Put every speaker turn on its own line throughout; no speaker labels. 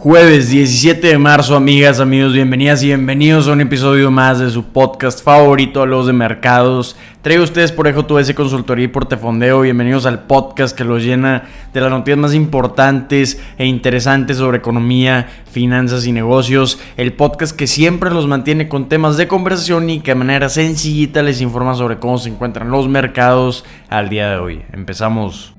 Jueves 17 de marzo, amigas, amigos, bienvenidas y bienvenidos a un episodio más de su podcast favorito, Hablemos de Mercados. Traigo a ustedes por EJ2S Consultoría y Portafondeo. Bienvenidos al podcast que los llena de las noticias más importantes e interesantes sobre economía, finanzas y negocios. El podcast que siempre los mantiene con temas de conversación y que de manera sencillita les informa sobre cómo se encuentran los mercados al día de hoy. Empezamos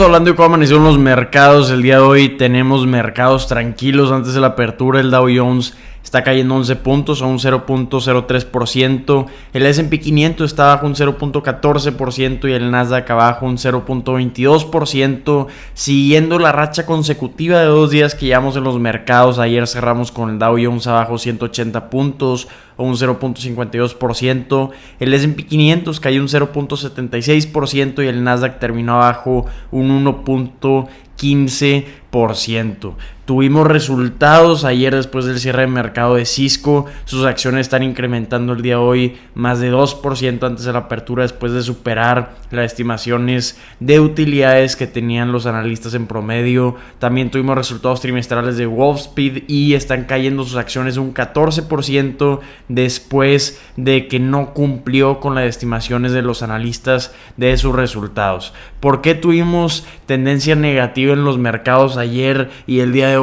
hablando de cómo amanecieron los mercados. El día de hoy tenemos mercados tranquilos antes de la apertura. El Dow Jones está cayendo 11 puntos a un 0.03%. El S&P 500 está bajo un 0.14% y el Nasdaq abajo un 0.22%. Siguiendo la racha consecutiva de 2 días que llevamos en los mercados. Ayer cerramos con el Dow Jones abajo 180 puntos o un 0.52%. El S&P 500 cayó un 0.76% y el Nasdaq terminó abajo un 1.15%. Tuvimos resultados ayer después del cierre de mercado de Cisco. Sus acciones están incrementando el día de hoy más de 2% antes de la apertura, después de superar las estimaciones de utilidades que tenían los analistas en promedio. También tuvimos resultados trimestrales de Wolfspeed y están cayendo sus acciones un 14% después de que no cumplió con las estimaciones de los analistas de sus resultados. ¿Por qué tuvimos tendencia negativa en los mercados ayer y el día de hoy?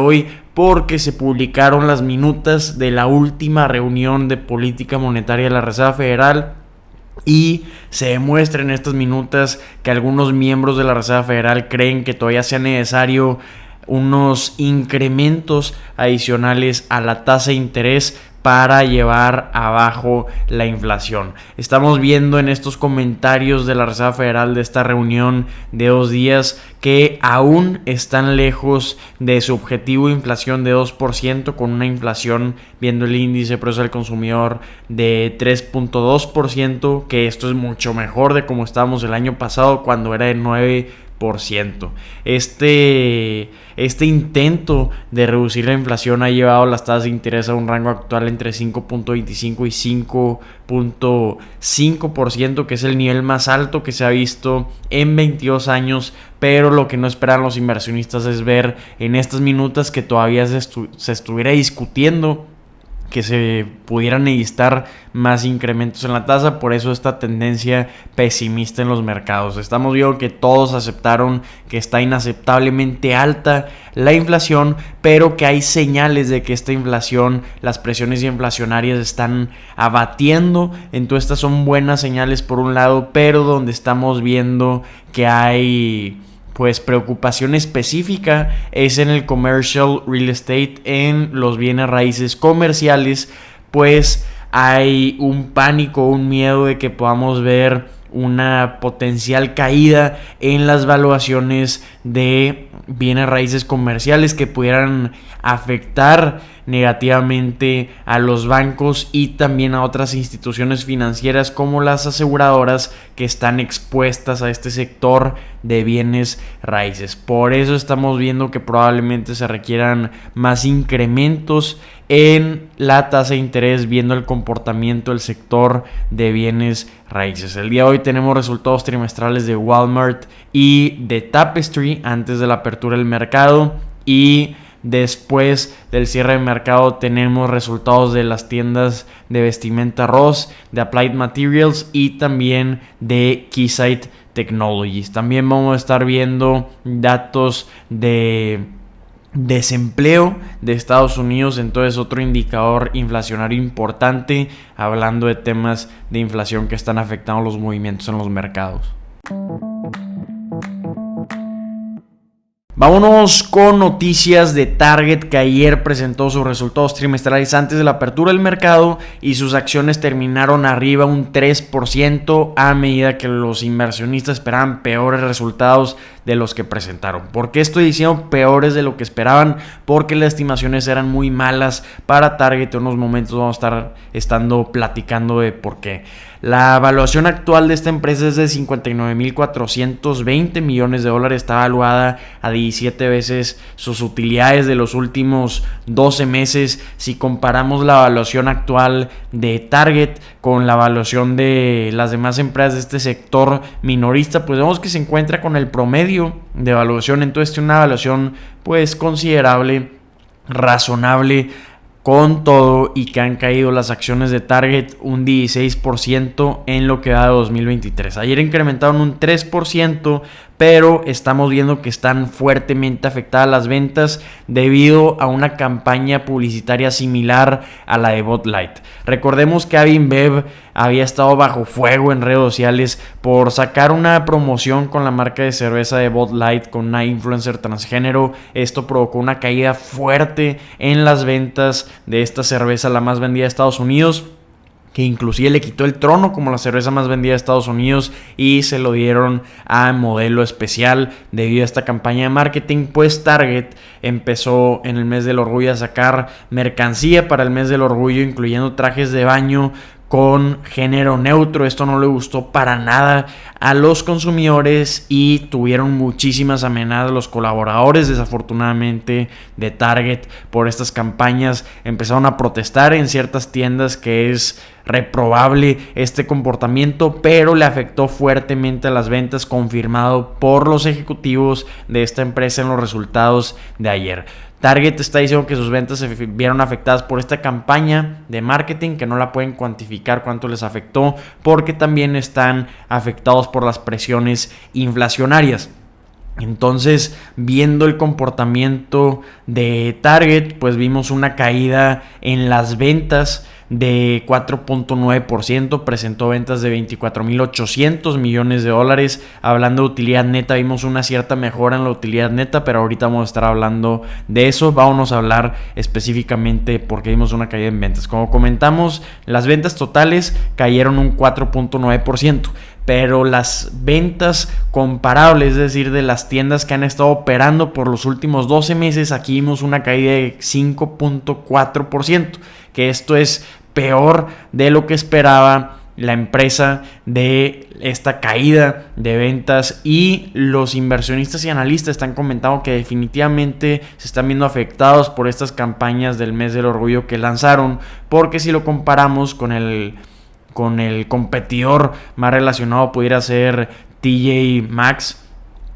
Porque se publicaron las minutas de la última reunión de política monetaria de la Reserva Federal y se demuestra en estas minutas que algunos miembros de la Reserva Federal creen que todavía sea necesario unos incrementos adicionales a la tasa de interés para llevar abajo la inflación. Estamos viendo en estos comentarios de la Reserva Federal de esta reunión de 2 días que aún están lejos de su objetivo de inflación de 2%, con una inflación, viendo el índice de precios al consumidor, de 3.2%, que esto es mucho mejor de como estábamos el año pasado cuando era de 9%. Este intento de reducir la inflación ha llevado las tasas de interés a un rango actual entre 5.25 y 5.5%, que es el nivel más alto que se ha visto en 22 años. Pero lo que no esperan los inversionistas es ver en estas minutas que todavía se estuviera discutiendo que se pudieran necesitar más incrementos en la tasa. Por eso esta tendencia pesimista en los mercados. Estamos viendo que todos aceptaron que está inaceptablemente alta la inflación, pero que hay señales de que esta inflación, las presiones inflacionarias están abatiendo. Entonces estas son buenas señales por un lado, pero donde estamos viendo que hay preocupación específica es en el commercial real estate, en los bienes raíces comerciales. Pues hay un pánico, un miedo de que podamos ver una potencial caída en las valuaciones de bienes raíces comerciales que pudieran afectar negativamente a los bancos y también a otras instituciones financieras como las aseguradoras que están expuestas a este sector de bienes raíces. Por eso estamos viendo que probablemente se requieran más incrementos en la tasa de interés, viendo el comportamiento del sector de bienes raíces. El día de hoy tenemos resultados trimestrales de Walmart y de Tapestry antes de la apertura del mercado, y después del cierre de mercado tenemos resultados de las tiendas de vestimenta Ross, de Applied Materials y también de Keysight Technologies. También vamos a estar viendo datos de desempleo de Estados Unidos, entonces otro indicador inflacionario importante, hablando de temas de inflación que están afectando los movimientos en los mercados. Vámonos con noticias de Target, que ayer presentó sus resultados trimestrales antes de la apertura del mercado y sus acciones terminaron arriba un 3% a medida que los inversionistas esperaban peores resultados de los que presentaron. ¿Por qué estoy diciendo peores de lo que esperaban? Porque las estimaciones eran muy malas para Target. En unos momentos vamos a estar platicando de por qué. La evaluación actual de esta empresa es de $59,420 millones. Está evaluada a 17 veces sus utilidades de los últimos 12 meses. Si comparamos la evaluación actual de Target con la evaluación de las demás empresas de este sector minorista, pues vemos que se encuentra con el promedio tardío de evaluación. Entonces tiene una evaluación pues considerable, razonable, con todo y que han caído las acciones de Target un 16% en lo que va de 2023. Ayer incrementaron un 3%, pero estamos viendo que están fuertemente afectadas las ventas debido a una campaña publicitaria similar a la de Bud Light. Recordemos que InBev había estado bajo fuego en redes sociales por sacar una promoción con la marca de cerveza de Bud Light con una influencer transgénero. Esto provocó una caída fuerte en las ventas de esta cerveza, la más vendida de Estados Unidos, que inclusive le quitó el trono como la cerveza más vendida de Estados Unidos y se lo dieron a Modelo Especial debido a esta campaña de marketing. Pues Target empezó en el mes del orgullo a sacar mercancía para el mes del orgullo, incluyendo trajes de baño con género neutro. Esto no le gustó para nada a los consumidores y tuvieron muchísimas amenazas los colaboradores, desafortunadamente, de Target por estas campañas. Empezaron a protestar en ciertas tiendas, que es reprobable este comportamiento, pero le afectó fuertemente a las ventas, confirmado por los ejecutivos de esta empresa en los resultados de ayer. Target está diciendo que sus ventas se vieron afectadas por esta campaña de marketing, que no la pueden cuantificar cuánto les afectó, porque también están afectados por las presiones inflacionarias. Entonces, viendo el comportamiento de Target, pues vimos una caída en las ventas de 4.9%, presentó ventas de 24.800 millones de dólares. Hablando de utilidad neta, vimos una cierta mejora en la utilidad neta, pero ahorita vamos a estar hablando de eso. Vámonos a hablar específicamente por qué vimos una caída en ventas. Como comentamos, las ventas totales cayeron un 4.9%. Pero las ventas comparables, es decir, de las tiendas que han estado operando por los últimos 12 meses, aquí vimos una caída de 5.4%, que esto es peor de lo que esperaba la empresa de esta caída de ventas, y los inversionistas y analistas están comentando que definitivamente se están viendo afectados por estas campañas del mes del orgullo que lanzaron, porque si lo comparamos con el competidor más relacionado, pudiera ser TJ Maxx.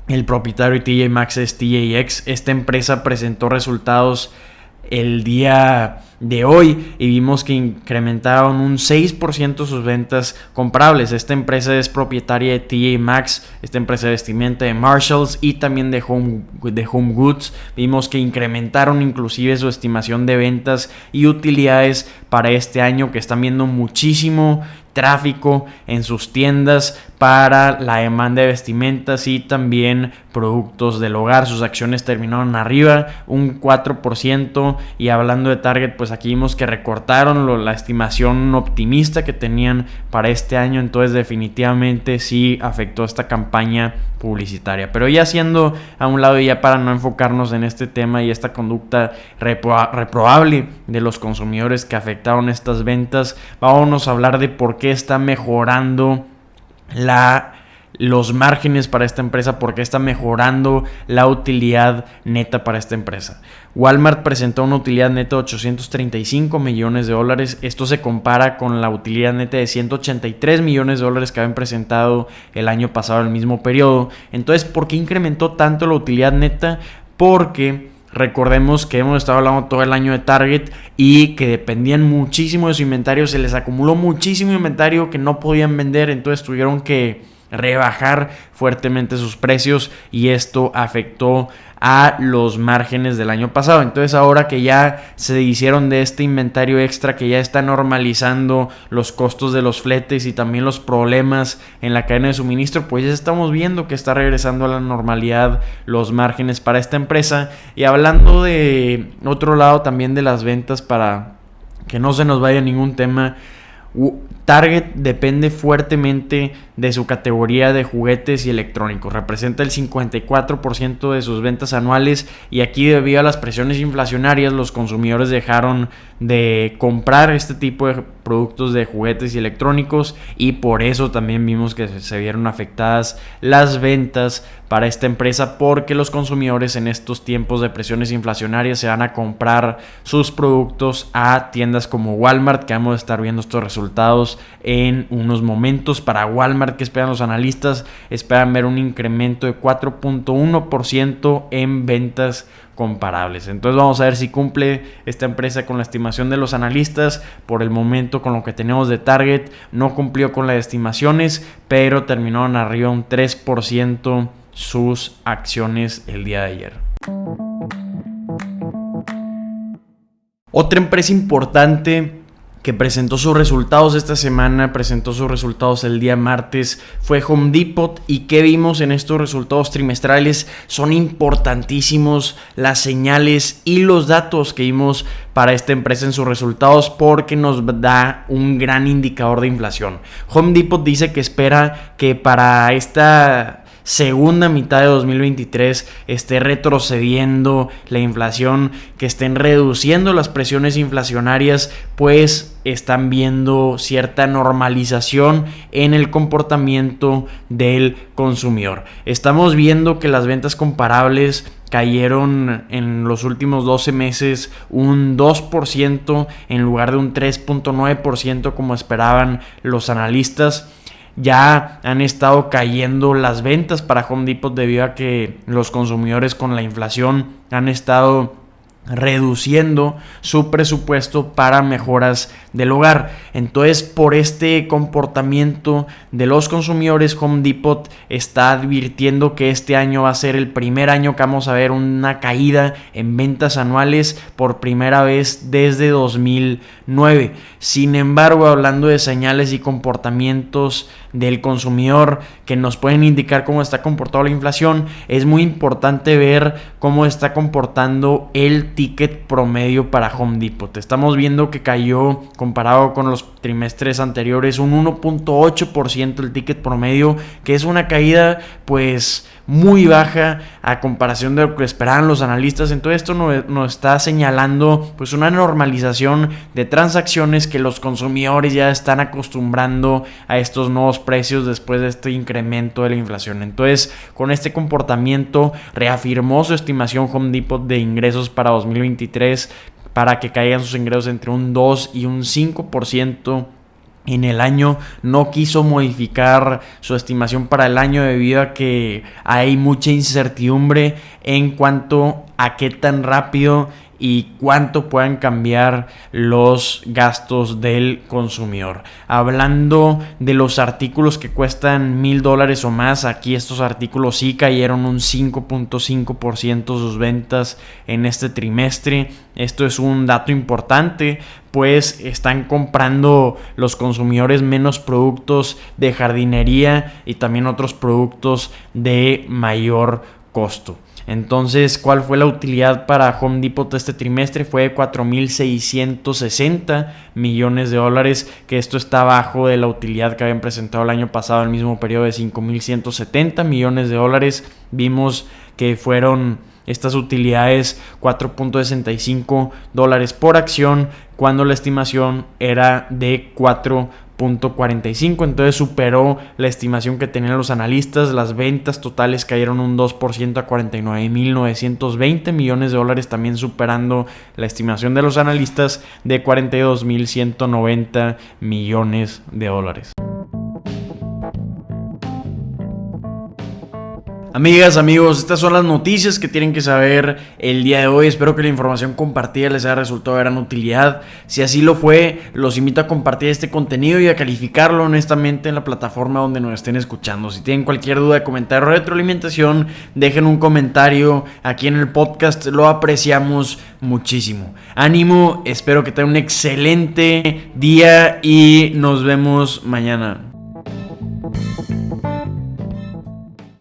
El propietario de TJ Maxx es TJX. Esta empresa presentó resultados el día de hoy y vimos que incrementaron un 6% sus ventas comparables. Esta empresa es propietaria de TJ Maxx, esta empresa de vestimenta, de Marshalls y también de Home Goods. Vimos que incrementaron inclusive su estimación de ventas y utilidades para este año, que están viendo muchísimo tráfico en sus tiendas para la demanda de vestimentas y también productos del hogar. Sus acciones terminaron arriba un 4%. Y hablando de Target, pues aquí vimos que recortaron la estimación optimista que tenían para este año. Entonces definitivamente sí afectó esta campaña publicitaria. Pero ya siendo a un lado, y ya para no enfocarnos en este tema y esta conducta reprobable de los consumidores que afectaron estas ventas, vámonos a hablar de por qué está mejorando los márgenes para esta empresa, porque está mejorando la utilidad neta para esta empresa. Walmart presentó una utilidad neta de 835 millones de dólares. Esto se compara con la utilidad neta de 183 millones de dólares que habían presentado el año pasado en el mismo periodo. Entonces, ¿por qué incrementó tanto la utilidad neta? Porque recordemos que hemos estado hablando todo el año de Target y que dependían muchísimo de su inventario. Se les acumuló muchísimo inventario que no podían vender, entonces tuvieron que rebajar fuertemente sus precios y esto afectó a los márgenes del año pasado. Entonces, ahora que ya se hicieron de este inventario extra, que ya está normalizando los costos de los fletes y también los problemas en la cadena de suministro, pues ya estamos viendo que está regresando a la normalidad los márgenes para esta empresa. Y hablando de otro lado también de las ventas, para que no se nos vaya ningún tema, Target depende fuertemente de su categoría de juguetes y electrónicos. Representa el 54% de sus ventas anuales, y aquí, debido a las presiones inflacionarias, los consumidores dejaron de comprar este tipo productos de juguetes y electrónicos, y por eso también vimos que se vieron afectadas las ventas para esta empresa, porque los consumidores en estos tiempos de presiones inflacionarias se van a comprar sus productos a tiendas como Walmart, que vamos a estar viendo estos resultados en unos momentos. Para Walmart, ¿qué esperan los analistas? Esperan ver un incremento de 4.1% en ventas comparables. Entonces vamos a ver si cumple esta empresa con la estimación de los analistas. Por el momento, con lo que tenemos de Target, no cumplió con las estimaciones, pero terminaron arriba un 3% sus acciones el día de ayer. Otra empresa importante que presentó sus resultados esta semana, presentó sus resultados el día martes, fue Home Depot. ¿Y qué vimos en estos resultados trimestrales? Son importantísimos las señales y los datos que vimos para esta empresa en sus resultados, porque nos da un gran indicador de inflación. Home Depot dice que espera que para esta segunda mitad de 2023 esté retrocediendo la inflación, que estén reduciendo las presiones inflacionarias, pues están viendo cierta normalización en el comportamiento del consumidor. Estamos viendo que las ventas comparables cayeron en los últimos 12 meses un 2% en lugar de un 3.9% como esperaban los analistas. Ya han estado cayendo las ventas para Home Depot debido a que los consumidores con la inflación han estado reduciendo su presupuesto para mejoras del hogar. Entonces, por este comportamiento de los consumidores, Home Depot está advirtiendo que este año va a ser el primer año que vamos a ver una caída en ventas anuales por primera vez desde 2009. Sin embargo, hablando de señales y comportamientos del consumidor que nos pueden indicar cómo está comportando la inflación, es muy importante ver cómo está comportando el ticket promedio para Home Depot. Estamos viendo que cayó, comparado con los trimestres anteriores, un 1.8% el ticket promedio, que es una caída pues muy baja a comparación de lo que esperaban los analistas. Entonces esto nos está señalando pues una normalización de transacciones, que los consumidores ya están acostumbrando a estos nuevos precios después de este incremento de la inflación. Entonces, con este comportamiento reafirmó su estimación Home Depot de ingresos para 2023 para que caigan sus ingresos entre un 2 y un 5% en el año. No quiso modificar su estimación para el año debido a que hay mucha incertidumbre en cuanto a qué tan rápido y cuánto puedan cambiar los gastos del consumidor. Hablando de los artículos que cuestan $1,000 o más, aquí estos artículos sí cayeron un 5.5% sus ventas en este trimestre. Esto es un dato importante, pues están comprando los consumidores menos productos de jardinería y también otros productos de mayor costo. Entonces, ¿cuál fue la utilidad para Home Depot este trimestre? Fue de $4,660 millones, que esto está abajo de la utilidad que habían presentado el año pasado, el mismo periodo, de $5,170 millones. Vimos que fueron estas utilidades $4.65 por acción, cuando la estimación era de 4.45, entonces superó la estimación que tenían los analistas. Las ventas totales cayeron un 2% a $49,920 millones, también superando la estimación de los analistas de $42,190 millones. Amigas, amigos, estas son las noticias que tienen que saber el día de hoy. Espero que la información compartida les haya resultado de gran utilidad. Si así lo fue, los invito a compartir este contenido y a calificarlo honestamente en la plataforma donde nos estén escuchando. Si tienen cualquier duda, comentario o retroalimentación, dejen un comentario aquí en el podcast. Lo apreciamos muchísimo. Ánimo, espero que tengan un excelente día y nos vemos mañana.